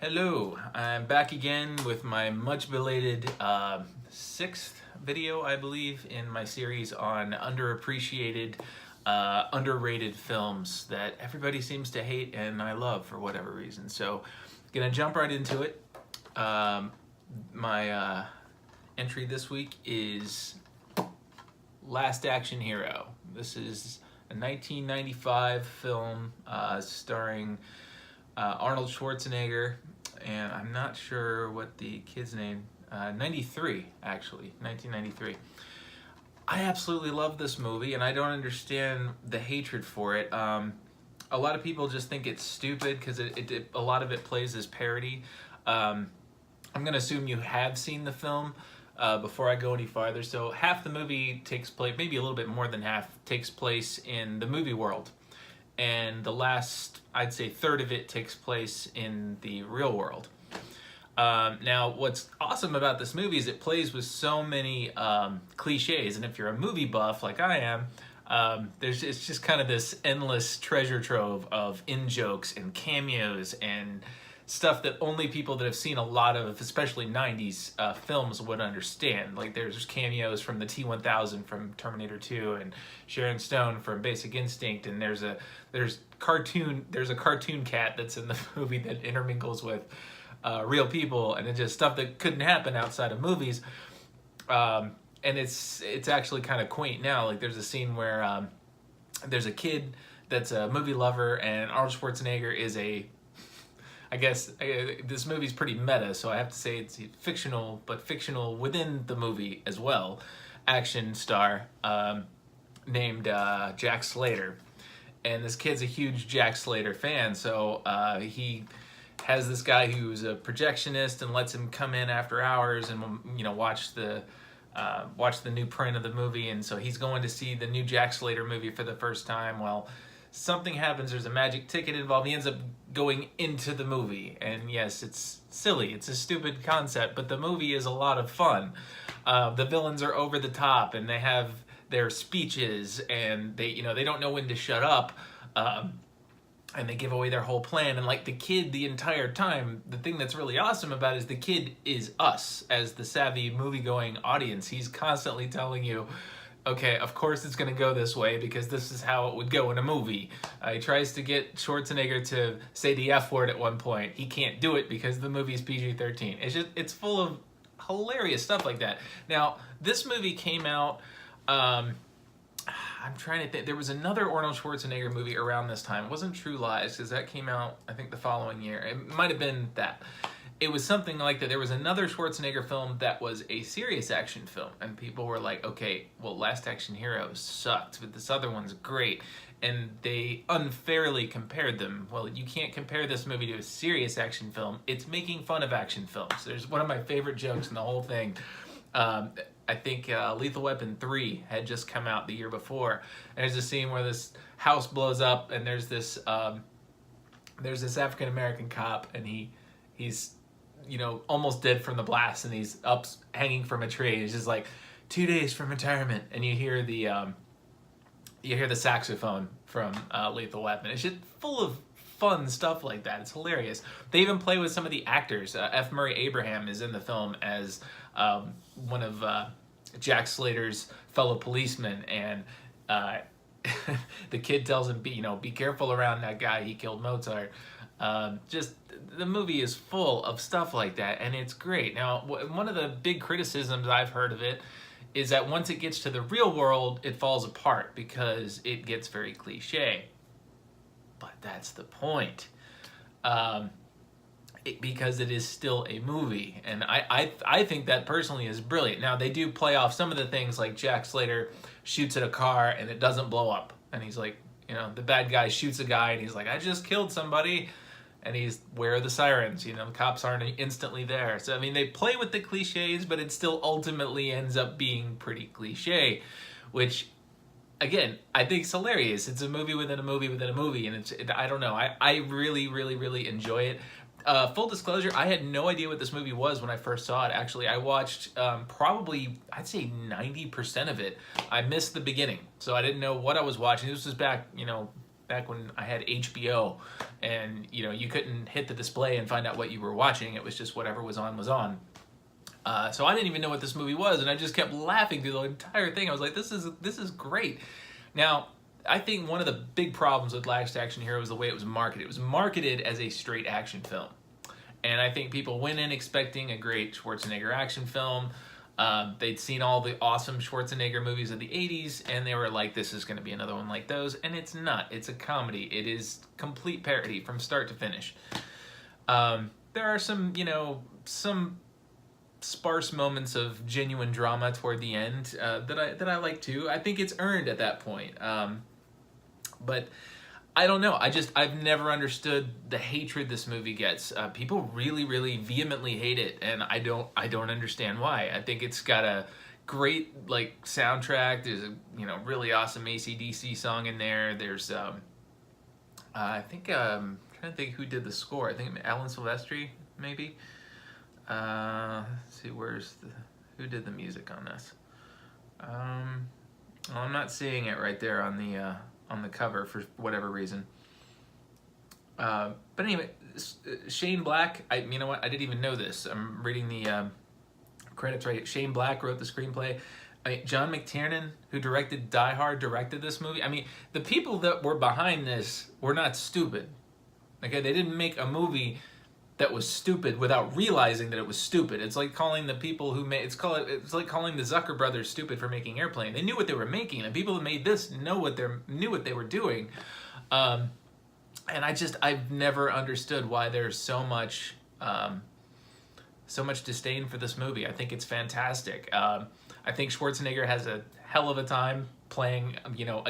Hello, I'm back again with my much belated sixth video, I believe, in my series on underappreciated, underrated films that everybody seems to hate and I love for whatever reason. So, gonna jump right into it. My entry this week is Last Action Hero. This is a 1995 film starring Arnold Schwarzenegger, and I'm not sure what the kid's name, 93 actually, 1993. I absolutely love this movie, and I don't understand the hatred for it. A lot of people just think it's stupid because a lot of it plays as parody. I'm going to assume you have seen the film before I go any farther. So half the movie takes place, maybe a little bit more than half, takes place in the movie world. And the last, I'd say, third of it takes place in the real world. Now, what's awesome about this movie is it plays with so many cliches, and if you're a movie buff like I am, it's just kind of this endless treasure trove of in-jokes and cameos and stuff that only people that have seen a lot of, especially 90s films would understand. Like there's cameos from the T-1000 from Terminator 2 and Sharon Stone from Basic Instinct, and there's a cartoon cat that's in the movie that intermingles with real people, and it's just stuff that couldn't happen outside of movies. And it's actually kind of quaint now. Like there's a scene where there's a kid that's a movie lover, and Arnold Schwarzenegger is I guess this movie's pretty meta, so I have to say it's fictional, but fictional within the movie as well. Action star named Jack Slater. And this kid's a huge Jack Slater fan, so he has this guy who's a projectionist and lets him come in after hours and watch the new print of the movie. And so he's going to see the new Jack Slater movie for the first time. Well, something happens, there's a magic ticket involved, he ends up going into the movie. And yes, it's silly, it's a stupid concept, but the movie is a lot of fun. The villains are over the top, and they have their speeches, and they don't know when to shut up, and they give away their whole plan. And like the kid the entire time, the thing that's really awesome about it is the kid is us as the savvy movie-going audience. He's constantly telling you, okay, of course it's going to go this way because this is how it would go in a movie. He tries to get Schwarzenegger to say the F word at one point. He can't do it because the movie is PG-13. It's full of hilarious stuff like that. Now, this movie came out, I'm trying to think, there was another Arnold Schwarzenegger movie around this time. It wasn't True Lies, because that came out, I think, the following year. It might have been that. It was something like that. There was another Schwarzenegger film that was a serious action film, and people were like, okay, well, Last Action Hero sucked, but this other one's great. And they unfairly compared them. Well, you can't compare this movie to a serious action film. It's making fun of action films. There's one of my favorite jokes in the whole thing. I think Lethal Weapon 3 had just come out the year before. And there's a scene where this house blows up, and there's this African-American cop, and he's almost dead from the blast, and he's up hanging from a tree. He's just like, 2 days from retirement, and you hear the saxophone from Lethal Weapon. It's just full of fun stuff like that. It's hilarious. They even play with some of the actors. F. Murray Abraham is in the film as one of Jack Slater's fellow policemen, and the kid tells him, be careful around that guy, he killed Mozart. Just the movie is full of stuff like that, and it's great. Now, one of the big criticisms I've heard of it is that once it gets to the real world, it falls apart because it gets very cliche. But that's the point. Because it is still a movie, and I think that personally is brilliant. Now, they do play off some of the things, like Jack Slater shoots at a car and it doesn't blow up, and he's like, the bad guy shoots a guy and he's like, I just killed somebody, and he's, where are the sirens? The cops aren't instantly there. So I mean, they play with the cliches, but it still ultimately ends up being pretty cliche, which, again, I think it's hilarious. It's a movie within a movie within a movie, and I don't know, I really, really, really enjoy it. Full disclosure, I had no idea what this movie was when I first saw it. Actually, I watched probably, I'd say 90% of it. I missed the beginning, so I didn't know what I was watching. This was back, back when I had HBO, and you know, you couldn't hit the display and find out what you were watching. It was just whatever was on was on. So I didn't even know what this movie was, and I just kept laughing through the entire thing. I was like, this is great. Now, I think one of the big problems with Last Action Hero was the way it was marketed. It was marketed as a straight action film. And I think people went in expecting a great Schwarzenegger action film. They'd seen all the awesome Schwarzenegger movies of the 80s, and they were like, this is going to be another one like those. And it's not. It's a comedy. It is complete parody from start to finish. There are some, you know, some sparse moments of genuine drama toward the end that I like too. I think it's earned at that point. But I don't know. I've never understood the hatred this movie gets. People really, really vehemently hate it, and I don't understand why. I think it's got a great like soundtrack. There's a, you know, really awesome AC/DC song in there. There's I think I'm trying to think who did the score. I think Alan Silvestri maybe. Let's see, who did the music on this? Well, I'm not seeing it right there on the cover for whatever reason. But anyway, Shane Black, you know what? I didn't even know this. I'm reading the credits right. Shane Black wrote the screenplay. John McTiernan, who directed Die Hard, directed this movie. I mean, the people that were behind this were not stupid. Okay, they didn't make a movie that was stupid without realizing that it was stupid. It's like calling the people who made it's like calling the Zucker brothers stupid for making Airplane. They knew what they were making. The people who made this knew what they were doing. And I've never understood why there's so much disdain for this movie. I think it's fantastic. I think Schwarzenegger has a hell of a time playing, you know,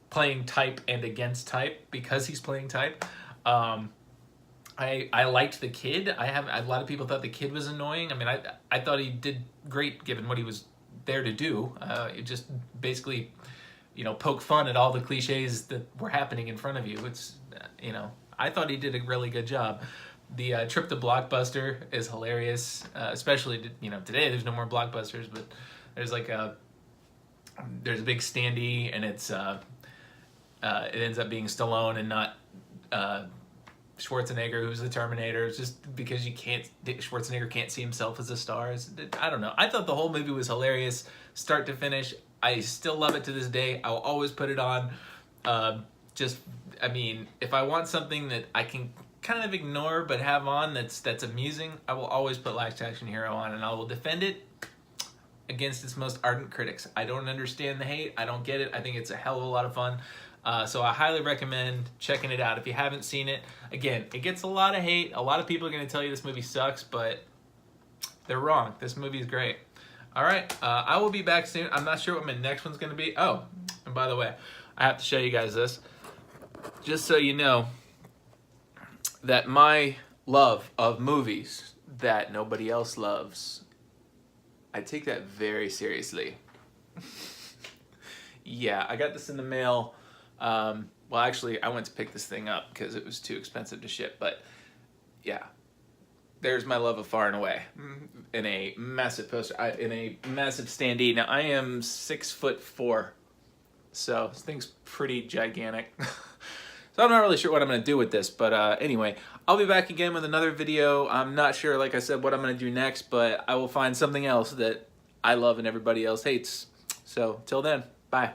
playing type and against type because he's playing type. I liked the kid. A lot of people thought the kid was annoying. I mean, I thought he did great given what he was there to do. It just basically, you know, poke fun at all the cliches that were happening in front of you. It's, you know, I thought he did a really good job. The trip to Blockbuster is hilarious, especially, you know, today there's no more Blockbusters, but there's like there's a big standee, and it ends up being Stallone and not Schwarzenegger, who's the Terminator. It's just because Schwarzenegger can't see himself as a star. I don't know. I thought the whole movie was hilarious, start to finish. I still love it to this day. I'll always put it on. I mean, if I want something that I can kind of ignore but have on that's amusing, I will always put Last Action Hero on, and I will defend it against its most ardent critics. I don't understand the hate. I don't get it. I think it's a hell of a lot of fun. So I highly recommend checking it out if you haven't seen it. Again, it gets a lot of hate. A lot of people are going to tell you this movie sucks, but they're wrong. This movie is great. All right, I will be back soon. I'm not sure what my next one's going to be. Oh, and by the way, I have to show you guys this. Just so you know that my love of movies that nobody else loves, I take that very seriously. Yeah, I got this in the mail. Well, actually, I went to pick this thing up because it was too expensive to ship, but yeah, there's my love of Far and Away in a massive poster, in a massive standee. Now, I am 6'4", so this thing's pretty gigantic. So I'm not really sure what I'm going to do with this, but anyway, I'll be back again with another video. I'm not sure, like I said, what I'm going to do next, but I will find something else that I love and everybody else hates. So, till then, bye.